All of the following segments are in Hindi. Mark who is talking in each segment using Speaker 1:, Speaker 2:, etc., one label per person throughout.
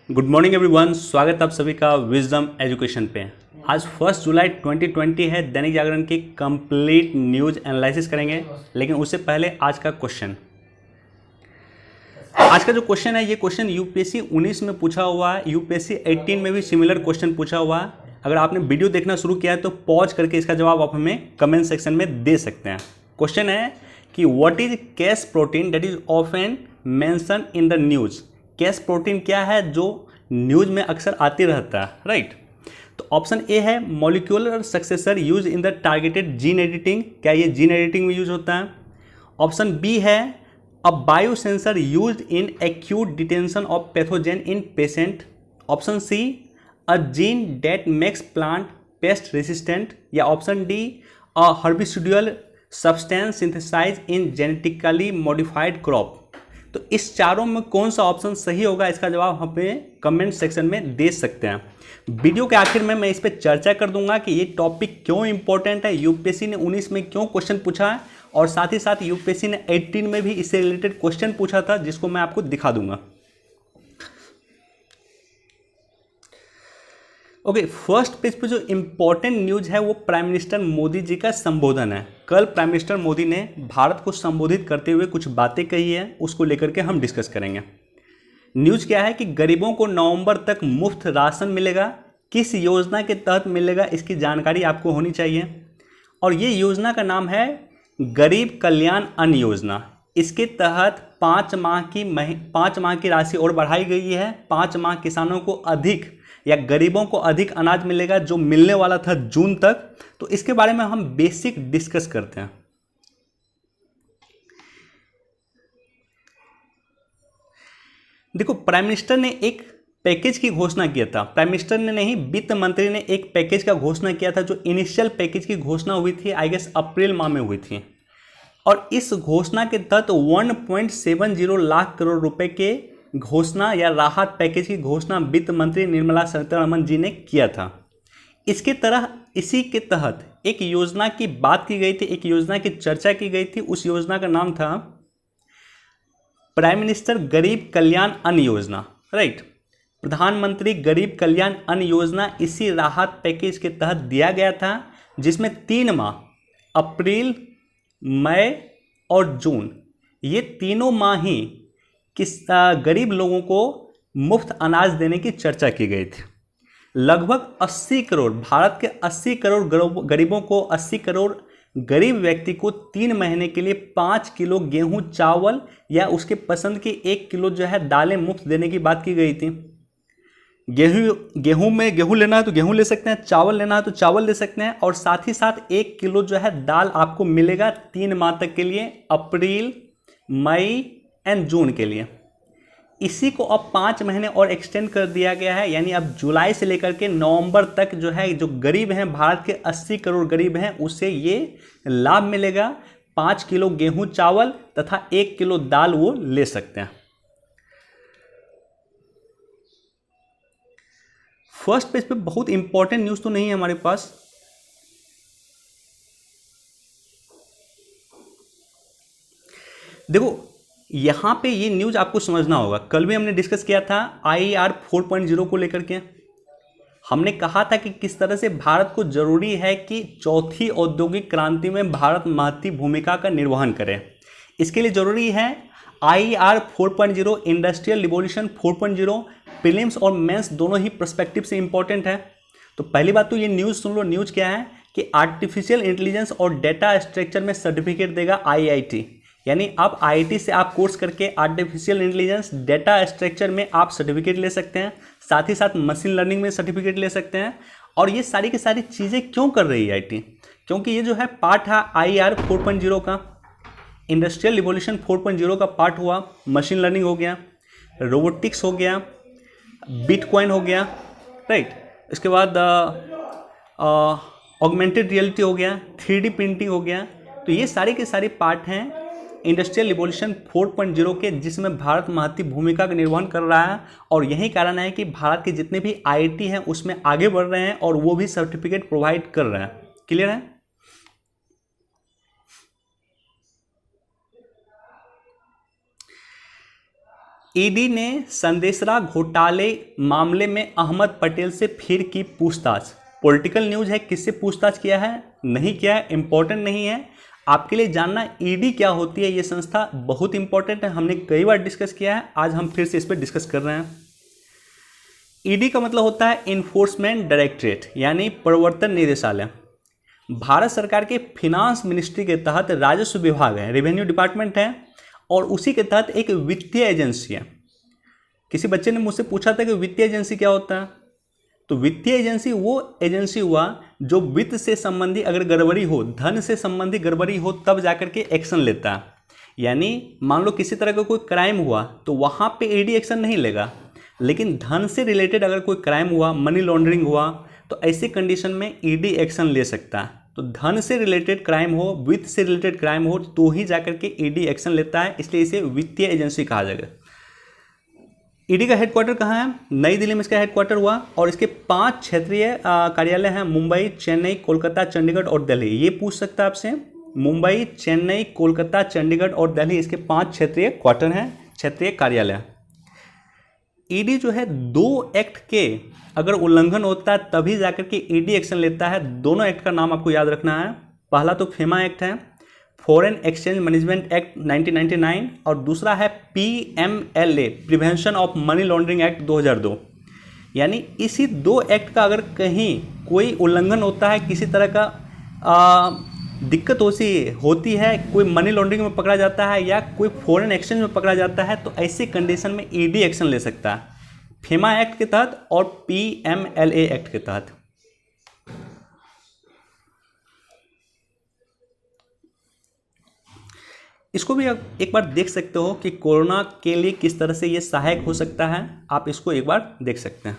Speaker 1: गुड मॉर्निंग एवरीवन, स्वागत आप सभी का विजडम एजुकेशन पे। आज 1 जुलाई 2020 है। दैनिक जागरण की कंप्लीट न्यूज एनालिसिस करेंगे, लेकिन उससे पहले आज का क्वेश्चन। आज का जो क्वेश्चन है, ये क्वेश्चन यूपीएससी 19 में पूछा हुआ है, यूपीएससी 18 में भी सिमिलर क्वेश्चन पूछा हुआ है। अगर आपने वीडियो देखना शुरू किया है तो पॉज करके इसका जवाब आप हमें कमेंट सेक्शन में दे सकते हैं। क्वेश्चन है कि what is Cas protein that is often mention in the news. Cas protein क्या है जो न्यूज में अक्सर आती रहता है, राइट। तो ऑप्शन ए है molecular successor use in the targeted gene editing. क्या ये जीन एडिटिंग में यूज होता है? ऑप्शन बी है a biosensor used in acute detection of pathogen in patient. Option C a gene that makes plant pest resistant. या option D a herbicidal substance synthesize in genetically modified crop. तो इस चारों में कौन सा ऑप्शन सही होगा, इसका जवाब हमें कमेंट सेक्शन में दे सकते हैं। वीडियो के आखिर में मैं इस पर चर्चा कर दूंगा कि ये टॉपिक क्यों इंपॉर्टेंट है, यूपीएससी ने 19 में क्यों क्वेश्चन पूछा है, और साथ ही साथ यूपीएससी ने 18 में भी इससे रिलेटेड क्वेश्चन पूछा था, जिसको मैं आपको दिखा दूंगा। ओके, फर्स्ट पेज पे जो इंपॉर्टेंट न्यूज है वो प्राइम मिनिस्टर मोदी जी का संबोधन है। कल प्राइम मिनिस्टर मोदी ने भारत को संबोधित करते हुए कुछ बातें कही है, उसको लेकर के हम डिस्कस करेंगे। न्यूज क्या है कि गरीबों को नवंबर तक मुफ्त राशन मिलेगा। किस योजना के तहत मिलेगा, इसकी जानकारी आपको होनी चाहिए। और ये योजना का नाम है गरीब कल्याण अन्न योजना। इसके तहत 5 माह की राशि और बढ़ाई गई है। 5 माह किसानों को अधिक या गरीबों को अधिक अनाज मिलेगा, जो मिलने वाला था जून तक। तो इसके बारे में हम बेसिक डिस्कस करते हैं। देखो, प्राइम मिनिस्टर ने एक पैकेज की घोषणा किया था। प्राइम मिनिस्टर ने नहीं, वित्त मंत्री ने एक पैकेज का घोषणा किया था, जो इनिशियल पैकेज की घोषणा हुई थी आई गेस अप्रैल माह में हुई थी। और इस घोषणा के तहत 1.70 लाख करोड़ रुपए के घोषणा या राहत पैकेज की घोषणा वित्त मंत्री निर्मला सीतारमण जी ने किया था। इसी के तहत एक योजना की बात की गई थी, एक योजना की चर्चा की गई थी। उस योजना का नाम था प्राइम मिनिस्टर गरीब कल्याण अन्न योजना, राइट। प्रधानमंत्री गरीब कल्याण अन्न योजना इसी राहत पैकेज के तहत दिया गया था, जिसमें 3 माह अप्रैल, मई और जून, ये तीनों माह ही गरीब लोगों को मुफ्त अनाज देने की चर्चा की गई थी। लगभग 80 करोड़, भारत के 80 करोड़ गरीबों को, 80 करोड़ गरीब व्यक्ति को 3 महीने के लिए 5 किलो गेहूं, चावल या उसके पसंद की 1 किलो जो है दालें मुफ्त देने की बात की गई थी। गेहूं लेना है तो गेहूं ले सकते हैं, चावल लेना है तो चावल ले सकते हैं, और साथ ही साथ 1 किलो जो है दाल आपको मिलेगा 3 माह तक के लिए, अप्रैल, मई एंड जून के लिए। इसी को अब 5 महीने और एक्सटेंड कर दिया गया है, यानी अब जुलाई से लेकर के नवंबर तक जो है, जो गरीब हैं, भारत के 80 करोड़ गरीब हैं, उससे ये लाभ मिलेगा। 5 किलो गेहूं, चावल तथा 1 किलो दाल वो ले सकते हैं। फर्स्ट पेज पे बहुत इंपॉर्टेंट न्यूज तो नहीं है हमारे पास। देखो, यहां पे ये न्यूज आपको समझना होगा। कल भी हमने डिस्कस किया था IER 4.0 को लेकर के। हमने कहा था कि किस तरह से भारत को जरूरी है कि चौथी औद्योगिक क्रांति में भारत महत्वपूर्ण भूमिका का निर्वहन करे। इसके लिए जरूरी है IER 4.0, इंडस्ट्रियल रिवॉल्यूशन 4.0। प्रीलिम्स और मेंस दोनों ही पर्सपेक्टिव से इंपॉर्टेंट है। तो पहली बात तो ये न्यूज़ सुन लो। न्यूज़ क्या है कि आर्टिफिशियल इंटेलिजेंस और डेटा स्ट्रक्चर में सर्टिफिकेट देगा IIT। यानी अब IIT से आप कोर्स करके आर्टिफिशियल इंटेलिजेंस, डेटा स्ट्रक्चर में आप सर्टिफिकेट ले सकते हैं, साथ ही साथ मशीन लर्निंग में सर्टिफिकेट ले सकते हैं। और ये सारी की सारी चीज़ें क्यों कर रही है IIT? क्योंकि ये जो है पार्ट है IER 4.0 का। इंडस्ट्रियल रिवॉल्यूशन 4.0 का पार्ट हुआ, मशीन लर्निंग हो गया, रोबोटिक्स हो गया, बिटकॉइन हो गया, राइट। इसके बाद ऑगमेंटेड रियलिटी हो गया, 3D प्रिंटिंग हो गया। तो ये सारे के सारे पार्ट हैं इंडस्ट्रियल रिवॉल्यूशन 4.0 के, जिसमें भारत महत्वपूर्ण भूमिका का निर्वहन कर रहा है। और यही कारण है कि भारत के जितने भी IIT हैं उसमें आगे बढ़ रहे हैं और वो भी सर्टिफिकेट प्रोवाइड कर रहे हैं। क्लियर है? ईडी ने संदेशरा घोटाले मामले में अहमद पटेल से फिर की पूछताछ। पॉलिटिकल न्यूज है, किससे पूछताछ किया है, नहीं किया है, इंपॉर्टेंट नहीं है। आपके लिए जानना ईडी क्या होती है, ये संस्था बहुत इंपॉर्टेंट है, हमने कई बार डिस्कस किया है, आज हम फिर से इस पर डिस्कस कर रहे हैं। ईडी का मतलब होता है इन्फोर्समेंट डायरेक्टरेट, यानी प्रवर्तन निदेशालय। भारत सरकार के फिनांस मिनिस्ट्री के तहत राजस्व विभाग है, रेवेन्यू डिपार्टमेंट है, और उसी के तहत एक वित्तीय एजेंसी है। किसी बच्चे ने मुझसे पूछा था कि वित्तीय एजेंसी क्या होता है, तो वित्तीय एजेंसी वो एजेंसी हुआ जो वित्त से संबंधी अगर गड़बड़ी हो, धन से संबंधी गड़बड़ी हो, तब जाकर के एक्शन लेता है। यानी मान लो किसी तरह का कोई क्राइम हुआ तो वहाँ पे ईडी एक्शन नहीं लेगा, लेकिन धन से रिलेटेड अगर कोई क्राइम हुआ, मनी लॉन्ड्रिंग हुआ, तो ऐसी कंडीशन में ईडी एक्शन ले सकता है। तो धन से रिलेटेड क्राइम हो, वित्त से रिलेटेड क्राइम हो, तो ही जाकर के ईडी एक्शन लेता है, इसलिए इसे वित्तीय एजेंसी कहा जाएगा। ईडी का हेडक्वार्टर कहाँ है, नई दिल्ली में इसका हेडक्वार्टर हुआ, और इसके 5 क्षेत्रीय कार्यालय हैं, मुंबई, चेन्नई, कोलकाता, चंडीगढ़ और दिल्ली। ये पूछ सकता है आपसे, मुंबई, चेन्नई, कोलकाता, चंडीगढ़ और दिल्ली, इसके 5 क्षेत्रीय क्वार्टर हैं, क्षेत्रीय कार्यालय। ईडी जो है 2 एक्ट के अगर उल्लंघन होता है तभी जाकर के ईडी एक्शन लेता है। दोनों एक्ट का नाम आपको याद रखना है। पहला तो फेमा एक्ट है, फॉरेन एक्सचेंज मैनेजमेंट एक्ट 1999, और दूसरा है PMLA, prevention of money laundering act 2002। यानी इसी 2 एक्ट का अगर कहीं कोई उल्लंघन होता है, किसी तरह का दिक्कत होती है, कोई मनी लॉन्ड्रिंग में पकड़ा जाता है या कोई फॉरेन एक्सचेंज में पकड़ा जाता है, तो ऐसी कंडीशन में ईडी एक्शन ले सकता है, फेमा एक्ट के तहत और PMLA एक्ट के तहत। इसको भी आप एक बार देख सकते हो कि कोरोना के लिए किस तरह से ये सहायक हो सकता है, आप इसको एक बार देख सकते हैं।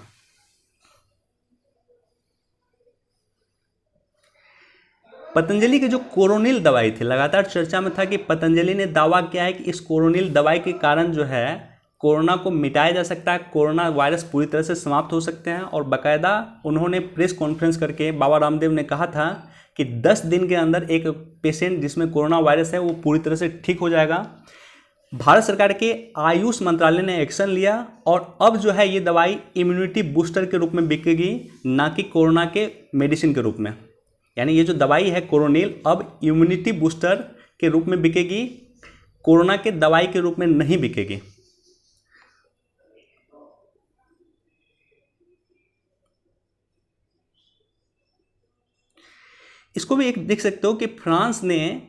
Speaker 1: पतंजलि की जो कोरोनिल दवाई थी, लगातार चर्चा में था कि पतंजलि ने दावा किया है कि इस कोरोनिल दवाई के कारण जो है कोरोना को मिटाया जा सकता है, कोरोना वायरस पूरी तरह से समाप्त हो सकते हैं। और बाकायदा उन्होंने प्रेस कॉन्फ्रेंस करके बाबा रामदेव ने कहा था कि 10 दिन के अंदर एक पेशेंट जिसमें कोरोना वायरस है वो पूरी तरह से ठीक हो जाएगा। भारत सरकार के आयुष मंत्रालय ने एक्शन लिया और अब जो है ये दवाई इम्यूनिटी बूस्टर के रूप में बिकेगी, ना कि कोरोना के मेडिसिन के रूप में। यानी ये जो दवाई है कोरोनिल अब इम्यूनिटी बूस्टर के रूप में बिकेगी, कोरोना के दवाई के रूप में नहीं बिकेगी। इसको भी एक देख सकते हो कि फ्रांस ने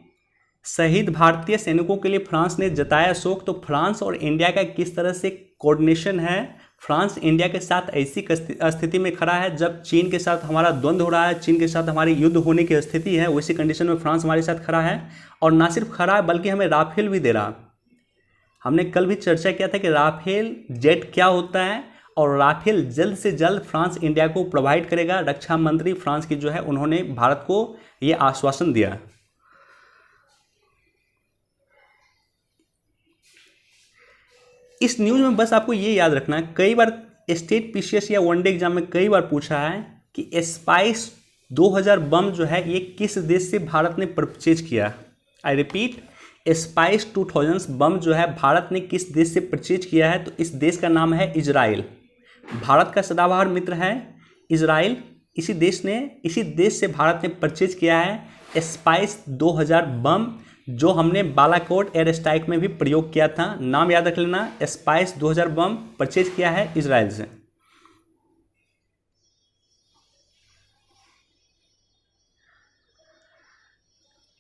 Speaker 1: शहीद भारतीय सैनिकों के लिए फ्रांस ने जताया शोक। तो फ्रांस और इंडिया का किस तरह से कोऑर्डिनेशन है, फ्रांस इंडिया के साथ ऐसी स्थिति में खड़ा है जब चीन के साथ हमारा द्वंद्व हो रहा है, चीन के साथ हमारी युद्ध होने की स्थिति है, वैसी कंडीशन में फ्रांस हमारे साथ खड़ा है। और ना सिर्फ खड़ा है बल्कि हमें राफेल भी दे रहा। हमने कल भी चर्चा किया था कि राफेल जेट क्या होता है, और राफेल जल्द से जल्द फ्रांस इंडिया को प्रोवाइड करेगा। रक्षा मंत्री फ्रांस की जो है उन्होंने भारत को ये आश्वासन दिया। इस न्यूज़ में बस आपको ये याद रखना है, कई बार स्टेट पीसीएस या वनडे एग्जाम में कई बार पूछा है कि स्पाइस 2000 बम जो है ये किस देश से भारत ने परचेज किया। आई रिपीट, स्पाइस 2000 बम जो है भारत ने किस देश से परचेज किया है, तो इस देश का नाम है इजराइल। भारत का सदाबहार मित्र है इजराइल, इसी देश से भारत ने परचेज किया है स्पाइस 2000 बम, जो हमने बालाकोट एयर स्ट्राइक में भी प्रयोग किया था। नाम याद रख लेना, स्पाइस 2000 बम परचेज किया है इजराइल से।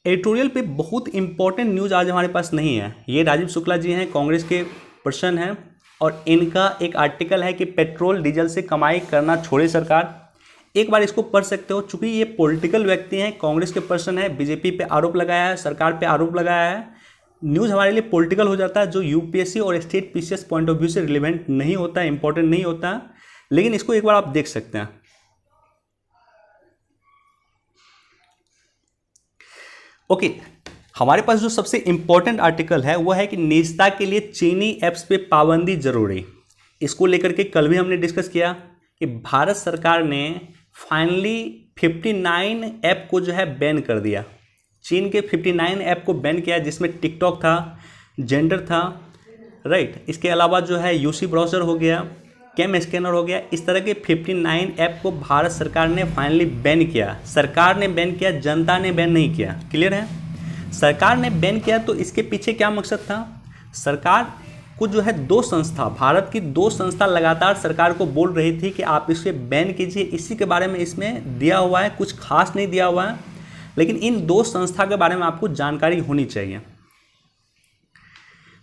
Speaker 1: एडिटोरियल पे बहुत इंपॉर्टेंट न्यूज़ आज हमारे पास नहीं है। ये राजीव शुक्ला जी हैं, कांग्रेस के पर्सन हैं, और इनका एक आर्टिकल है कि पेट्रोल डीजल से कमाई करना छोड़े सरकार। एक बार इसको पढ़ सकते हो, चूंकि ये पॉलिटिकल व्यक्ति हैं, कांग्रेस के पर्सन है, बीजेपी पे आरोप लगाया है, सरकार पे आरोप लगाया है। न्यूज़ हमारे लिए पॉलिटिकल हो जाता है, जो यूपीएससी और state PCS point of view से रिलेवेंट नहीं होता, इंपॉर्टेंट नहीं होता, लेकिन इसको एक बार आप देख सकते हैं। ओके, हमारे पास जो सबसे इंपॉर्टेंट आर्टिकल है वो है कि निजता के लिए चीनी ऐप्स पे पाबंदी जरूरी। इसको लेकर के कल भी हमने डिस्कस किया कि भारत सरकार ने फाइनली 59 ऐप को जो है बैन कर दिया। चीन के 59 ऐप को बैन किया, जिसमें टिकटॉक था, जेंडर था, राइट। इसके अलावा जो है यूसी ब्राउज़र हो गया, कैम स्कैनर हो गया, इस तरह के 59 ऐप को भारत सरकार ने फाइनली बैन किया। सरकार ने बैन किया, जनता ने बैन नहीं किया। क्लियर है? सरकार ने बैन किया तो इसके पीछे क्या मकसद था? सरकार को जो है दो संस्था, भारत की दो संस्था लगातार सरकार को बोल रही थी कि आप इसे बैन कीजिए। इसी के बारे में इसमें दिया हुआ है, कुछ खास नहीं दिया हुआ है, लेकिन इन दो संस्था के बारे में आपको जानकारी होनी चाहिए।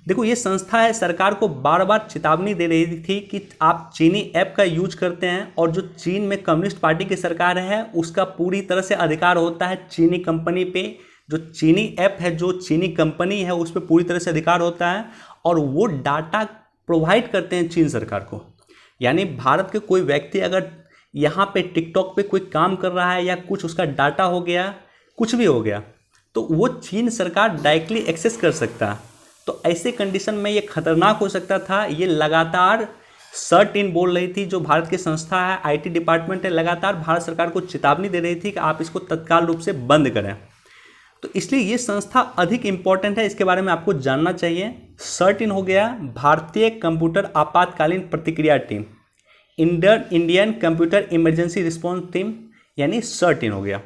Speaker 1: देखो, ये संस्था है, सरकार को बार बार चेतावनी दे रही थी कि आप चीनी ऐप का यूज करते हैं और जो चीन में कम्युनिस्ट पार्टी की सरकार है उसका पूरी तरह से अधिकार होता है चीनी कंपनी पे। जो चीनी ऐप है, जो चीनी कंपनी है, उस पर पूरी तरह से अधिकार होता है और वो डाटा प्रोवाइड करते हैं चीन सरकार को। यानी भारत के कोई व्यक्ति अगर यहाँ पे टिकटॉक पे कोई काम कर रहा है या कुछ उसका डाटा हो गया, कुछ भी हो गया, तो वो चीन सरकार डायरेक्टली एक्सेस कर सकता है। तो ऐसे कंडीशन में ये खतरनाक हो सकता था। ये लगातार सर्ट इन बोल रही थी, जो भारत की संस्था है, आईटी डिपार्टमेंट है, लगातार भारत सरकार को चेतावनी दे रही थी कि आप इसको तत्काल रूप से बंद करें। तो इसलिए ये संस्था अधिक इंपॉर्टेंट है, इसके बारे में आपको जानना चाहिए। सर्ट इन हो गया भारतीय कंप्यूटर आपातकालीन प्रतिक्रिया team, Indian computer emergency response team, यानी सर्ट इन हो गया।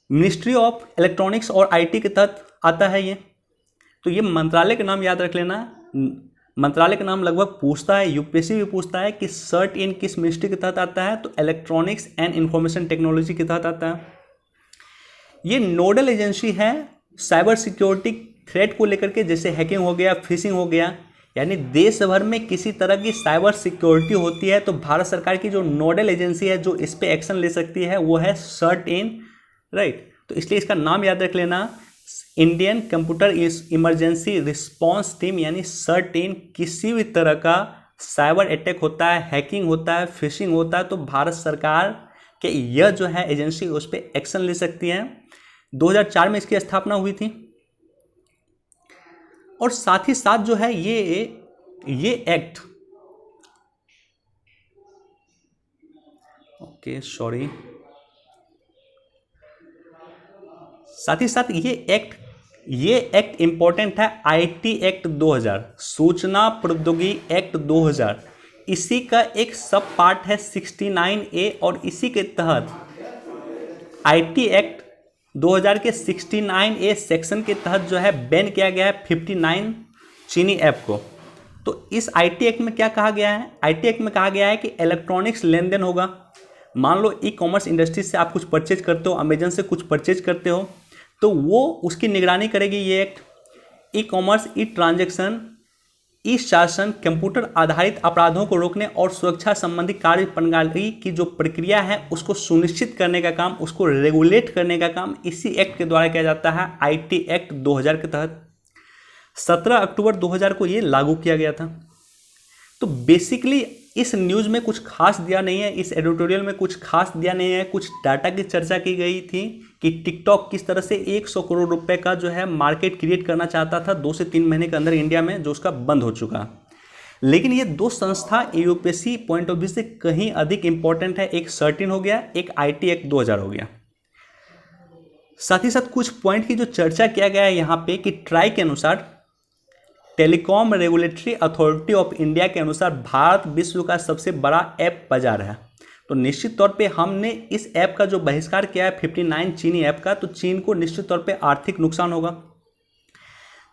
Speaker 1: मिनिस्ट्री ऑफ इलेक्ट्रॉनिक्स और आईटी के तहत आता है ये। तो ये मंत्रालय का नाम याद रख लेना। मंत्रालय का नाम लगभग पूछता है, यूपीएससी भी पूछता है कि सर्ट इन किस मिनिस्ट्री के तहत आता है, तो इलेक्ट्रॉनिक्स एंड इंफॉर्मेशन टेक्नोलॉजी के तहत आता है। ये नोडल एजेंसी है साइबर सिक्योरिटी थ्रेट को लेकर के, जैसे हैकिंग हो गया, फिशिंग हो गया, यानी देश भर में किसी तरह की साइबर सिक्योरिटी होती है तो भारत सरकार की जो नोडल एजेंसी है जो इस पर एक्शन ले सकती है वो है सर्ट इन, राइट। तो इसलिए इसका नाम याद रख लेना, Indian computer emergency response team, यानी सर्ट इन। किसी भी तरह का साइबर अटैक होता है, हैकिंग होता है, फिशिंग होता है, तो भारत सरकार के यह जो है एजेंसी उस पर एक्शन ले सकती है। 2004 में इसकी स्थापना हुई थी। और साथ ही साथ जो है ये एक्ट, ओके सॉरी, साथ ही साथ ये एक्ट इंपॉर्टेंट है, आईटी एक्ट 2000, सूचना प्रौद्योगिकी एक्ट 2000। इसी का एक सब पार्ट है 69A और इसी के तहत आईटी एक्ट 2000 के 69A सेक्शन के तहत जो है बैन किया गया है 59 चीनी ऐप को। तो इस आईटी एक्ट में क्या कहा गया है? आईटी एक्ट में कहा गया है कि इलेक्ट्रॉनिक्स लेन देन होगा। मान लो ई कॉमर्स इंडस्ट्री से आप कुछ परचेज करते हो, अमेजन से कुछ परचेज करते हो, तो वो उसकी निगरानी करेगी ये एक्ट। ई कॉमर्स, ई ट्रांजैक्शन, ई शासन, कंप्यूटर आधारित अपराधों को रोकने और सुरक्षा संबंधी कार्य प्रणाली की जो प्रक्रिया है उसको सुनिश्चित करने का काम, उसको रेगुलेट करने का काम इसी एक्ट के द्वारा किया जाता है, आईटी एक्ट 2000 के तहत। 17 अक्टूबर 2000 को ये लागू किया गया था। तो बेसिकली इस न्यूज़ में कुछ खास दिया नहीं है, इस एडिटोरियल में कुछ खास दिया नहीं है। कुछ डाटा की चर्चा की गई थी कि टिकटॉक किस तरह से 100 करोड़ रुपए का जो है मार्केट क्रिएट करना चाहता था 2 से 3 महीने के अंदर इंडिया में, जो उसका बंद हो चुका। लेकिन ये दो संस्था यूपीएससी पॉइंट ऑफ व्यू से कहीं अधिक इंपॉर्टेंट है। एक सर्ट इन हो गया, एक आईटी एक्ट 2000 हो गया। साथ ही साथ कुछ पॉइंट की जो चर्चा किया गया है यहाँ पे कि ट्राई के अनुसार, telecom regulatory authority of India के अनुसार भारत विश्व का सबसे बड़ा ऐप बाजार है। तो निश्चित तौर पे हमने इस ऐप का जो बहिष्कार किया है 59 चीनी ऐप का, तो चीन को निश्चित तौर पे आर्थिक नुकसान होगा।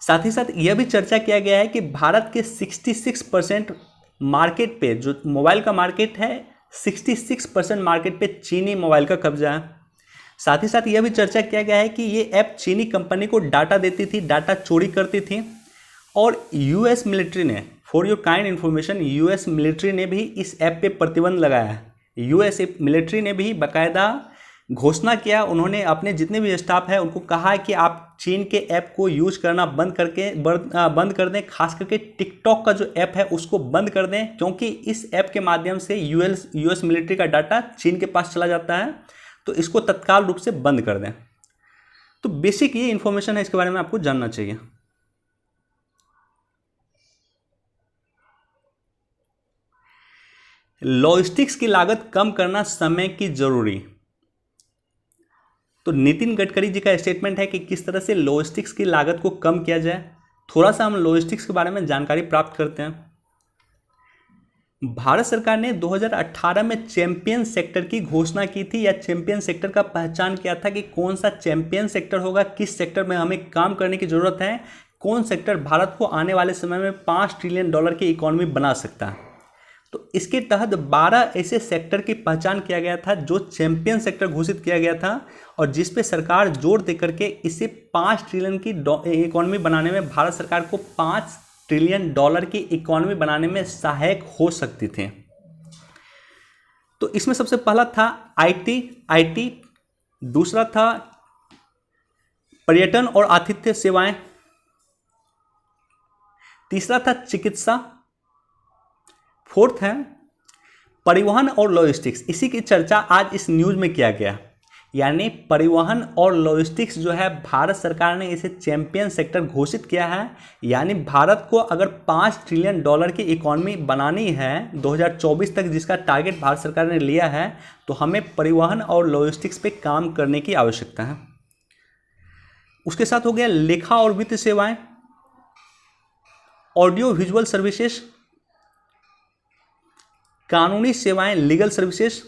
Speaker 1: साथ ही साथ यह भी चर्चा किया गया है कि भारत के 66% मार्केट पे, जो मोबाइल का मार्केट है, 66% मार्केट पे चीनी मोबाइल का कब्जा है। साथ ही साथ यह भी चर्चा किया गया है कि ये ऐप चीनी कंपनी को डाटा देती थी, डाटा चोरी करती थी। और यूएस मिलिट्री ने, for your kind information, US military ने भी इस ऐप पे प्रतिबंध लगाया है। यूएस मिलिट्री ने भी बाकायदा घोषणा किया, उन्होंने अपने जितने भी स्टाफ है उनको कहा है कि आप चीन के ऐप को यूज करना बंद कर दें। खास करके टिकटॉक का जो ऐप है उसको बंद कर दें, क्योंकि इस ऐप के माध्यम से यूएस मिलिट्री का डाटा चीन के पास चला जाता है, तो इसको तत्काल रूप से बंद कर दें। तो बेसिक ये इन्फॉर्मेशन है, इसके बारे में आपको जानना चाहिए। लॉजिस्टिक्स की लागत कम करना समय की जरूरी। तो नितिन गडकरी जी का स्टेटमेंट है कि किस तरह से लॉजिस्टिक्स की लागत को कम किया जाए। थोड़ा सा हम लॉजिस्टिक्स के बारे में जानकारी प्राप्त करते हैं। भारत सरकार ने 2018 में चैंपियन सेक्टर की घोषणा की थी, या चैंपियन सेक्टर का पहचान किया था कि कौन सा चैंपियन सेक्टर होगा, किस सेक्टर में हमें काम करने की जरूरत है, कौन सेक्टर भारत को आने वाले समय में $5 ट्रिलियन की इकोनॉमी बना सकता है। तो इसके तहत 12 ऐसे सेक्टर की पहचान किया गया था जो चैंपियन सेक्टर घोषित किया गया था, और जिस पे सरकार जोर देकर के इसे 5 ट्रिलियन की इकोनॉमी बनाने में, भारत सरकार को $5 ट्रिलियन की इकोनॉमी बनाने में सहायक हो सकती थी। तो इसमें सबसे पहला था आईटी, दूसरा था पर्यटन और आतिथ्य सेवाएं, तीसरा था चिकित्सा, फोर्थ है परिवहन और लॉजिस्टिक्स। इसी की चर्चा आज इस न्यूज में किया गया, यानी परिवहन और लॉजिस्टिक्स जो है भारत सरकार ने इसे चैंपियन सेक्टर घोषित किया है। यानी भारत को अगर $5 ट्रिलियन की इकोनॉमी बनानी है 2024 तक, जिसका टारगेट भारत सरकार ने लिया है, तो हमें परिवहन और लॉजिस्टिक्स पे काम करने की आवश्यकता है। उसके साथ हो गया लेखा और वित्त सेवाएं, ऑडियो विजुअल सर्विसेज, कानूनी सेवाएं लीगल सर्विसेज,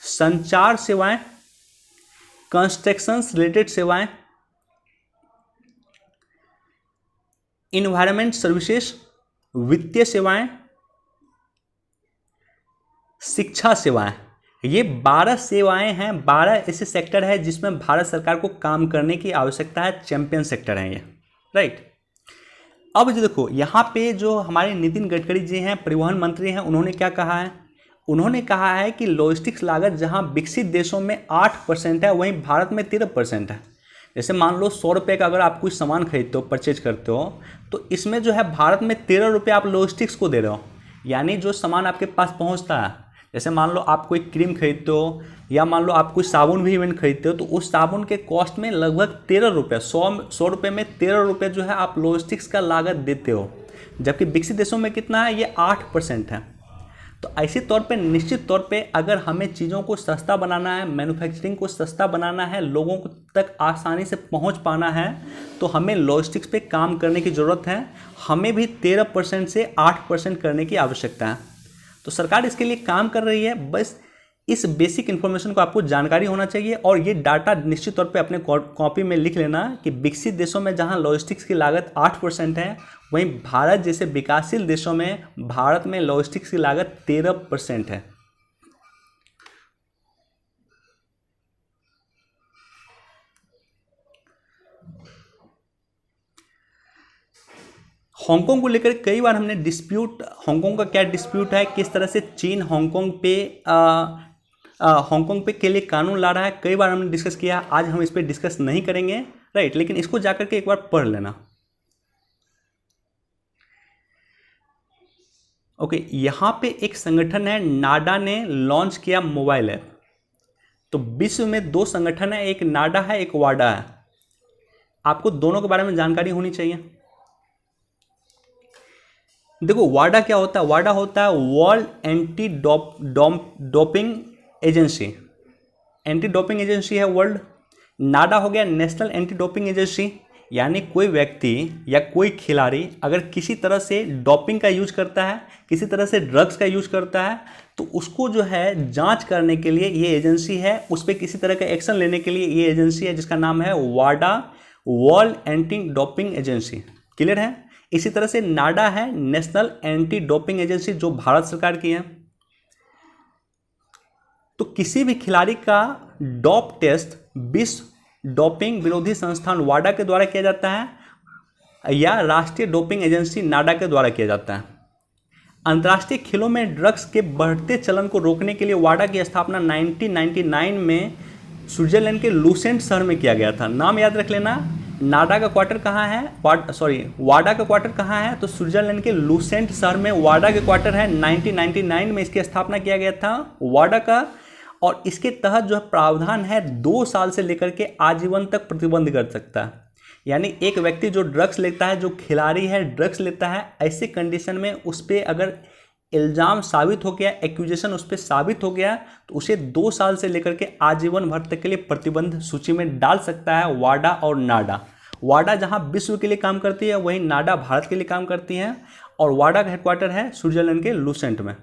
Speaker 1: संचार सेवाएं, कंस्ट्रक्शन रिलेटेड सेवाएं, इन्वायरमेंट सर्विसेज, वित्तीय सेवाएं, शिक्षा सेवाएं। ये 12 सेवाएं हैं, 12 ऐसे सेक्टर है जिसमें भारत सरकार को काम करने की आवश्यकता है, चैंपियन सेक्टर है ये, राइट। अब जो देखो यहाँ पे जो हमारे नितिन गडकरी जी हैं, परिवहन मंत्री हैं, उन्होंने क्या कहा है? उन्होंने कहा है कि लॉजिस्टिक्स लागत जहाँ विकसित देशों में 8% है, वहीं भारत में 13% है। जैसे मान लो 100 रुपये का अगर आप कोई सामान खरीदते हो, परचेज करते हो, तो इसमें जो है भारत में 13 रुपये आप लॉजिस्टिक्स को दे रहे हो। यानी जो सामान आपके पास पहुँचता है, जैसे मान लो आप कोई क्रीम खरीदते हो, या मान लो आप कोई साबुन भी इवन खरीदते हो, तो उस साबुन के कॉस्ट में लगभग 13 रुपये, 100 रुपये में 13 रुपये जो है आप लॉजिस्टिक्स का लागत देते हो। जबकि विकसित देशों में कितना है? ये 8% है। तो ऐसे तौर पे निश्चित तौर पे अगर हमें चीज़ों को सस्ता बनाना है, मैन्युफैक्चरिंग को सस्ता बनाना है, लोगों तक आसानी से पहुंच पाना है, तो हमें लॉजिस्टिक्स पे काम करने की ज़रूरत है। हमें भी 13% से 8% करने की आवश्यकता है। तो सरकार इसके लिए काम कर रही है। बस इस बेसिक इन्फॉर्मेशन को आपको जानकारी होना चाहिए, और ये डाटा निश्चित तौर पे अपने कॉपी में लिख लेना कि विकसित देशों में जहां लॉजिस्टिक्स की लागत 8% है, वहीं भारत जैसे विकासशील देशों में, भारत में लॉजिस्टिक्स की लागत 13% है। हांगकांग को लेकर कई बार हमने डिस्प्यूट, हांगकांग का क्या डिस्प्यूट है, किस तरह से चीन हांगकांग पे के लिए कानून ला रहा है, कई बार हमने डिस्कस किया। आज हम इस पर डिस्कस नहीं करेंगे, राइट, लेकिन इसको जाकर के एक बार पढ़ लेना। ओके, यहाँ पे एक संगठन है नाडा ने लॉन्च किया मोबाइल ऐप। तो विश्व में 2 संगठन है, एक नाडा है, एक वाडा है। आपको दोनों के बारे में जानकारी होनी चाहिए। देखो वाडा क्या होता है? वाडा होता है world anti doping agency. Anti doping agency है वर्ल्ड। नाडा हो गया नेशनल एंटी डोपिंग एजेंसी। यानी कोई व्यक्ति या कोई खिलाड़ी अगर किसी तरह से डोपिंग का यूज करता है, किसी तरह से ड्रग्स का यूज करता है, तो उसको जो है जांच करने के लिए ये एजेंसी है, उस पर किसी तरह का एक्शन लेने के लिए ये एजेंसी है, जिसका नाम है वाडा, world anti doping agency. Clear है? इसी तरह से नाडा है नेशनल एंटी डोपिंग एजेंसी, जो भारत सरकार की है। तो किसी भी खिलाड़ी का डोप टेस्ट विश्व डोपिंग विरोधी संस्थान वाडा के द्वारा किया जाता है, या राष्ट्रीय डोपिंग एजेंसी नाडा के द्वारा किया जाता है। अंतर्राष्ट्रीय खेलों में ड्रग्स के बढ़ते चलन को रोकने के लिए वाडा की स्थापना 1999 में स्विट्जरलैंड के लूसेंट शहर में किया गया था। नाम याद रख लेना। नाडा का क्वार्टर कहाँ है? वाडा का क्वार्टर कहाँ है? तो स्विट्जरलैंड के लूसेंट शहर में वाडा के क्वार्टर है। 1999 में इसकी स्थापना किया गया था वाडा का। और इसके तहत जो प्रावधान है 2 साल से लेकर के आजीवन तक प्रतिबंध कर सकता है। यानी एक व्यक्ति जो ड्रग्स लेता है, जो खिलाड़ी है ड्रग्स लेता है, ऐसे कंडीशन में उस पर अगर इल्ज़ाम साबित हो गया, एक्यूजेशन उस पर साबित हो गया, तो उसे 2 साल से लेकर के आजीवन भर तक के लिए प्रतिबंध सूची में डाल सकता है वाडा और नाडा। वाडा जहाँ विश्व के लिए काम करती है, वहीं नाडा भारत के लिए काम करती हैं, और वाडा का हेडक्वार्टर है स्विट्जरलैंड के लुसेंट में।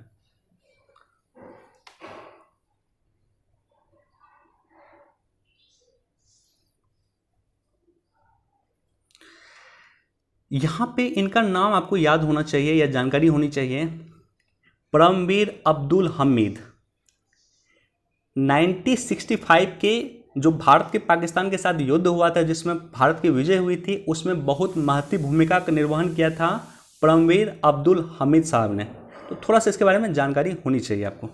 Speaker 1: यहाँ पे इनका नाम आपको याद होना चाहिए या जानकारी होनी चाहिए, परमवीर अब्दुल हमीद। 1965 के जो भारत के पाकिस्तान के साथ युद्ध हुआ था, जिसमें भारत की विजय हुई थी, उसमें बहुत महत्वपूर्ण भूमिका का निर्वहन किया था परमवीर अब्दुल हमीद साहब ने। तो थोड़ा सा इसके बारे में जानकारी होनी चाहिए आपको।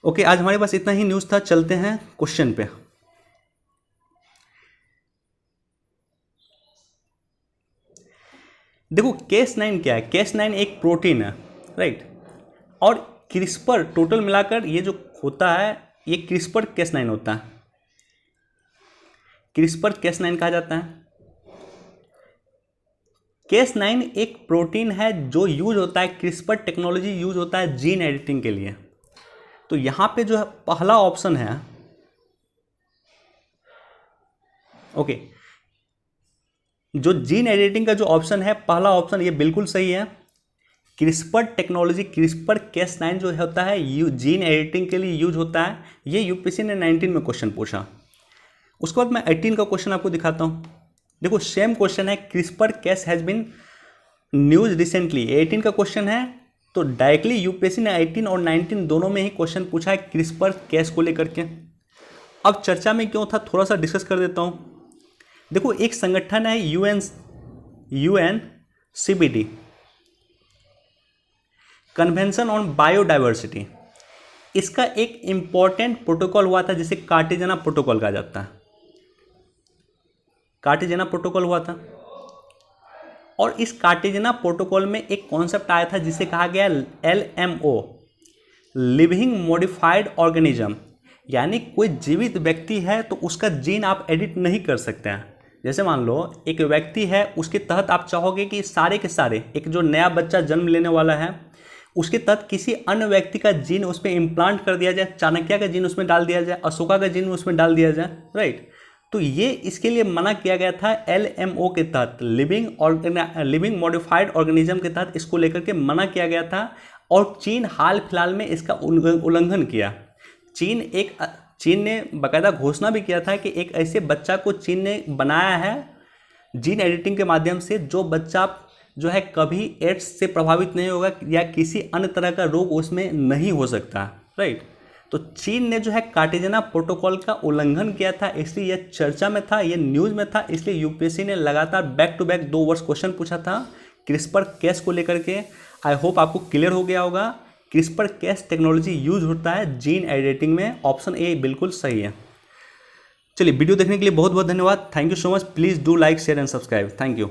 Speaker 1: ओके, आज हमारे पास इतना ही न्यूज़ था। चलते हैं क्वेश्चन पे। देखो Cas9 क्या है? Cas9 एक प्रोटीन है, राइट। और क्रिस्पर टोटल मिलाकर ये जो होता है, ये क्रिस्पर Cas9 होता है। क्रिस्पर Cas9 कहा जाता है। Cas9 एक प्रोटीन है जो यूज होता है, क्रिस्पर टेक्नोलॉजी यूज होता है जीन एडिटिंग के लिए। तो यहां पे जो है पहला ऑप्शन है, ओके, जो जीन एडिटिंग का जो ऑप्शन है, पहला ऑप्शन, ये बिल्कुल सही है। क्रिस्पर टेक्नोलॉजी, क्रिस्पर Cas9 जो होता है जीन एडिटिंग के लिए यूज होता है। ये यूपीएससी ने 19 में क्वेश्चन पूछा। उसके बाद मैं 18 का क्वेश्चन आपको दिखाता हूँ। देखो सेम क्वेश्चन है, CRISPR Cas has been news recently. 18 का क्वेश्चन है, तो डायरेक्टली यूपीएससी ने 18 और 19 दोनों में ही क्वेश्चन पूछा है क्रिस्पर Cas को लेकर के। अब चर्चा में क्यों था, थोड़ा सा डिस्कस कर देता हूँ। देखो एक संगठन है UNCBD, कन्वेंशन ऑन बायोडाइवर्सिटी। इसका एक इंपॉर्टेंट प्रोटोकॉल हुआ था जिसे कार्टेजना प्रोटोकॉल कहा जाता है। कार्टेजना प्रोटोकॉल हुआ था, और इस कार्टेजना प्रोटोकॉल में एक कॉन्सेप्ट आया था जिसे कहा गया LMO, लिविंग मॉडिफाइड ऑर्गेनिज्म। यानी कोई जीवित व्यक्ति है तो उसका जीन आप एडिट नहीं कर सकते हैं। जैसे मान लो एक व्यक्ति है, उसके तहत आप चाहोगे कि सारे के सारे, एक जो नया बच्चा जन्म लेने वाला है, उसके तहत किसी अन्य व्यक्ति का जीन उस पर इम्प्लांट कर दिया जाए, चाणक्य का जीन उसमें डाल दिया जाए, अशोका का जीन उसमें डाल दिया जाए, राइट। तो ये इसके लिए मना किया गया था LMO के तहत, लिविंग मॉडिफाइड ऑर्गेनिज्म के तहत इसको लेकर के मना किया गया था। और चीन हाल फिलहाल में इसका उल्लंघन किया। चीन ने बाकायदा घोषणा भी किया था कि एक ऐसे बच्चा को चीन ने बनाया है जीन एडिटिंग के माध्यम से, जो बच्चा जो है कभी एड्स से प्रभावित नहीं होगा या किसी अन्य तरह का रोग उसमें नहीं हो सकता, राइट। तो चीन ने जो है कार्टेजना प्रोटोकॉल का उल्लंघन किया था, इसलिए यह चर्चा में था, यह न्यूज़ में था। इसलिए यूपीएससी ने लगातार बैक टू बैक 2 वर्ष क्वेश्चन पूछा था क्रिस्पर Cas को लेकर के। आई होप आपको क्लियर हो गया होगा। क्रिस्पर Cas टेक्नोलॉजी यूज होता है जीन एडिटिंग में। ऑप्शन ए बिल्कुल सही है। चलिए, वीडियो देखने के लिए बहुत बहुत धन्यवाद। Thank you so much. Please do like, share and subscribe. Thank you.